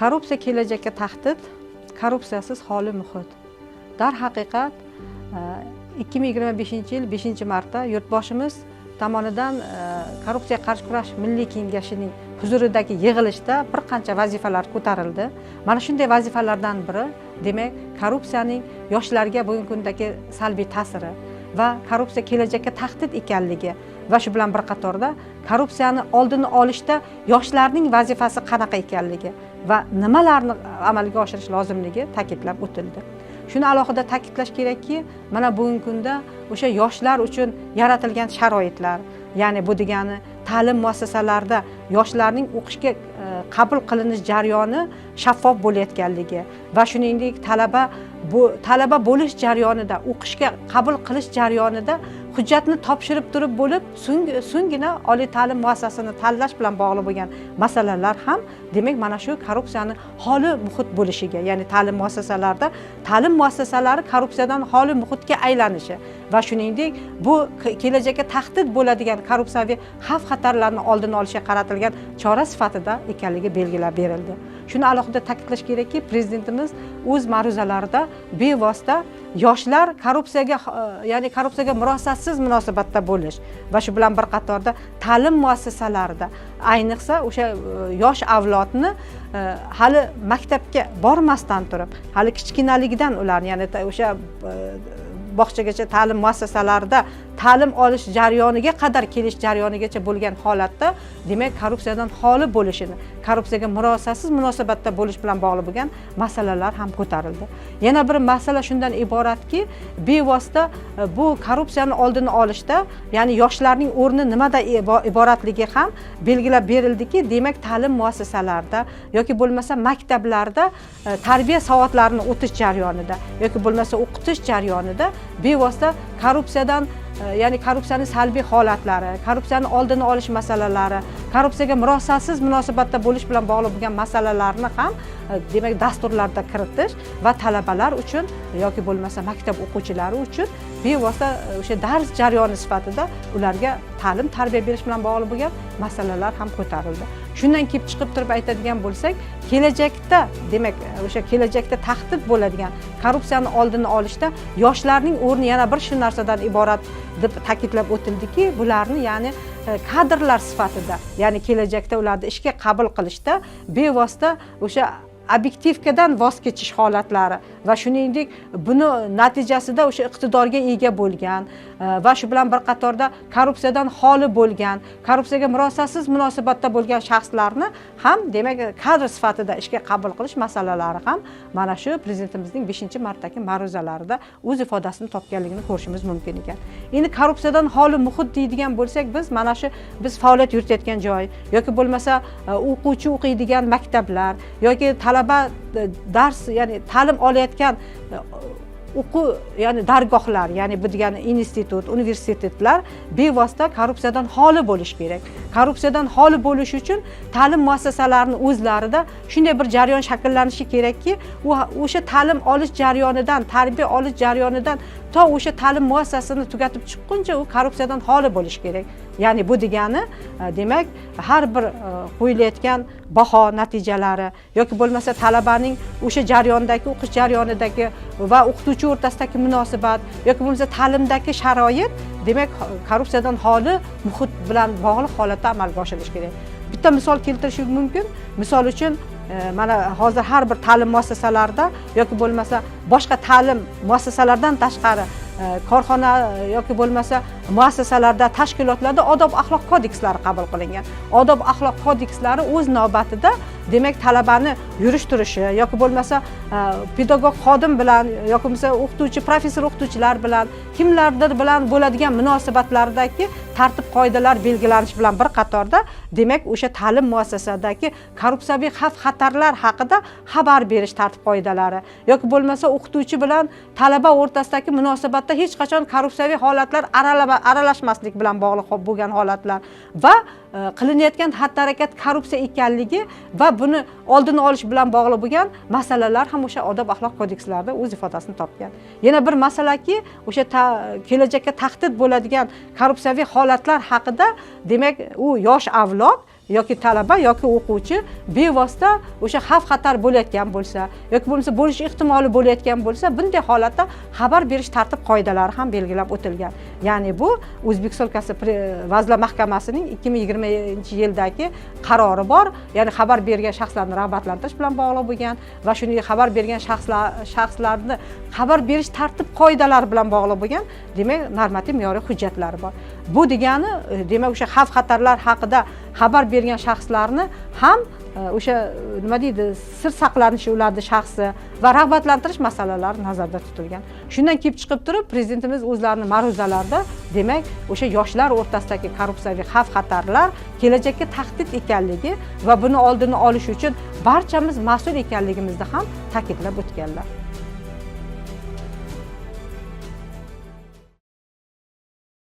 Korrupsiya kelajakka tahdid, korrupsiyasiz xoli muhit. Darhaqiqat 2025-yil 5-martda yurtboshimiz tomonidan korrupsiyaga qarshi kurash milliy kengashining huzuridagi yig'ilishda bir qancha vazifalar ko'tarildi. Mana shunday vazifalardan biri, demak, korrupsiyaning yoshlarga bugungi kundagi salbiy ta'siri va korrupsiya kelajakka tahdid ekanligi va shu bilan bir qatorda korrupsiyani oldini olishda yoshlarning vazifasi qanaqa ekanligi va nimalarni amalga oshirish lozimligi ta'kidlab o'tildi. Shuni alohida ta'kidlash kerakki, mana bugungi kunda o'sha yoshlar uchun yaratilgan sharoitlar, ya'ni bu degani ta'lim muassasalarida yoshlarning o'qishga qabul qilinish jarayoni shaffof bo'layotganligi va shuningdek talaba bo'lish jarayonida, o'qishga qabul qilish jarayonida hujjatni topshirib turib bo'lib, so'nggina oliy ta'lim muassasasini tanlash bilan bog'liq bo'lgan masalalar ham demak mana shu korrupsiyani xoli muhit bo'lishiga, ya'ni ta'lim muassasalarida ta'lim muassasalari korrupsiyadan xoli muhitga aylanishi va shuningdek bu kelajakka tahdid bo'ladigan korrupsiyaviy xavf-xatarlarni oldini olishga qaratilgan chora sifatida ekanligi belgilab berildi. Shuni alohida ta'kidlash kerakki, prezidentimiz o'z ma'ruzalarida bevosita yoshlar korrupsiyaga murosatsiz munosabatda bo'lish va shu bilan bir qatorda ta'lim muassasalarida ayniqsa o'sha yosh avlodni hali maktabga bormasdan turib, hali kichkinaligidan ularni, ya'ni o'sha bog'chagacha ta'lim muassasalarida ta'lim olish jarayoniga qadar kelish jarayonigacha bo'lgan holatda demak korrupsiyadan xoli bo'lishini, korrupsiyaga murosatsiz munosabatda bo'lish bilan bog'liq bo'lgan masalalar ham ko'tarildi. Yana bir masala shundan iboratki, bevosita bu korrupsiyani oldini olishda, ya'ni yoshlarning o'rni nimada iboratligi ham belgilab berildiki, demak ta'lim muassasalarida yoki bo'lmasa maktablarda tarbiya soatlarini o'tish jarayonida yoki bo'lmasa o'qitish jarayonida bevosita korrupsiyadan, ya'ni korrupsiyaning salbiy holatlari, korrupsiyani oldini olish masalalari, korrupsiyaga murosatsiz munosabatda bo'lish bilan bog'liq bo'lgan masalalarni ham demak dasturlarda kiritish va talabalar uchun yoki bo'lmasa maktab o'quvchilari uchun bevosita o'sha dars jarayoni sifatida ularga ta'lim tarbiya berish bilan bog'liq bo'lgan masalalar ham ko'tarildi. Shundan kelib chiqib turib aytadigan bo'lsak, kelajakda demak o'sha kelajakda tahdid bo'ladigan korrupsiyani oldini olishda yoshlarning o'rni yana bir shu narsadan iborat deb ta'kidlab o'tildiki, bularni ya'ni kadrlar sifatida, ya'ni kelajakda ularni ishga qabul qilishda bevosita o'sha obyektivkadan voz kechish holatlari va shuningdek buni natijasida o'sha iqtidorga ega bo'lgan va shu bilan bir qatorda korrupsiyadan xoli bo'lgan, korrupsiyaga murosatsiz munosabatda bo'lgan shaxslarni ham demak kadr sifatida ishga qabul qilish masalalari ham mana shu prezidentimizning 5-martdagi ma'ruzalarida o'z ifodasini topganligini ko'rishimiz mumkin ekan. Endi korrupsiyadan xoli muhit deydigan bo'lsak, biz faoliyat yuritayotgan joy yoki bo'lmasa o'quvchi o'qiydigan maktablar yoki talaba dars, ya'ni ta'lim olayotgan o'quv, ya'ni dargohlar, ya'ni bu degani institut, universitetlar bevosita korrupsiyadan xoli bo'lish kerak. Korrupsiyadan xoli bo'lish uchun ta'lim muassasalarining o'zlarida shunday bir jarayon shakllanishi kerakki, o'sha ta'lim olish jarayonidan, tarbiya olish jarayonidan to o'sha ta'lim muassasasini tugatib chiqquncha u korrupsiyadan xoli bo'lish kerak. Ya'ni bu degani demak har bir qo'yilayotgan baho natijalari yoki bo'lmasa talabaning o'sha jarayondagi, o'qish jarayonidagi va o'qituvchi o'rtasidagi munosabat yoki bo'lmasa ta'limdagi sharoit demak korrupsiyadan xoli muhit bilan bog'liq holatda amalga oshirilishi kerak. Bitta misol keltirishim mumkin. Misol uchun mana hozir har bir ta'lim muassasalarida yoki bo'lmasa boshqa ta'lim muassasalaridan tashqari korxona yoki bo'lmasa muassasalarda, tashkilotlarda odob axloq kodekslari qabul qilingan. Odob axloq kodekslari o'z navbatida demak talabani yurish turishi yoki bo'lmasa pedagog xodim bilan yoki bo'lmasa o'qituvchi, professor o'qituvchilar bilan kimlardir bilan bo'ladigan munosabatlardagi tartib qoidalar belgilanishi bilan bir qatorda demak o'sha ta'lim muassasasidagi korrupsiyaviy xavf-xatarlar haqida xabar berish tartib qoidalari yoki bo'lmasa o'qituvchi bilan talaba o'rtasidagi munosabatda hech qachon korrupsiyaviy holatlar aralashmaslik bilan bog'liq bo'lgan holatlar va qilinayotgan xatti-harakat korrupsiya ekanligi va buni oldini olish bilan bog'liq bo'lgan masalalar ham o'sha odob axloq kodekslarida o'z ifodasini topgan. Yana bir masalaki o'sha kelajakka tahdid bo'ladigan korrupsiyaviy holatlar haqida demak u yosh avlod yoki talaba yoki o'quvchi bevosita o'sha xavf xatar bo'layotgan bo'lsa yoki bo'lmasa bo'lish ehtimoli bo'layotgan bo'lsa, bunday holatda xabar berish tartib qoidalari ham belgilab o'tilgan. Ya'ni bu O'zbekiston Respublikasi Vazirlar Mahkamasining 2020-yildagi qarori bor. Ya'ni xabar bergan shaxslarni rag'batlantirish bilan bog'liq bo'lgan va shuningdek xabar bergan shaxslarni xabar berish tartib qoidalari bilan bog'liq bo'lgan, demak, normativ me'yoriy hujjatlari bor. Bu degani, demak, o'sha xavf xatarlar haqida xabar bergan shaxslarni ham o'sha nima deydi, sir saqlanishi ularning shaxsi va rag'batlantirish masalalari nazarda tutilgan. Shundan kelib chiqib turib, prezidentimiz o'zlarining ma'ruzalarida, demak, o'sha yoshlar o'rtasidagi korrupsiyaviy xavf xatarlar kelajakka tahdid ekanligi va buni oldini olish uchun barchamiz mas'ul ekanligimizni ham ta'kidlab o'tganlar.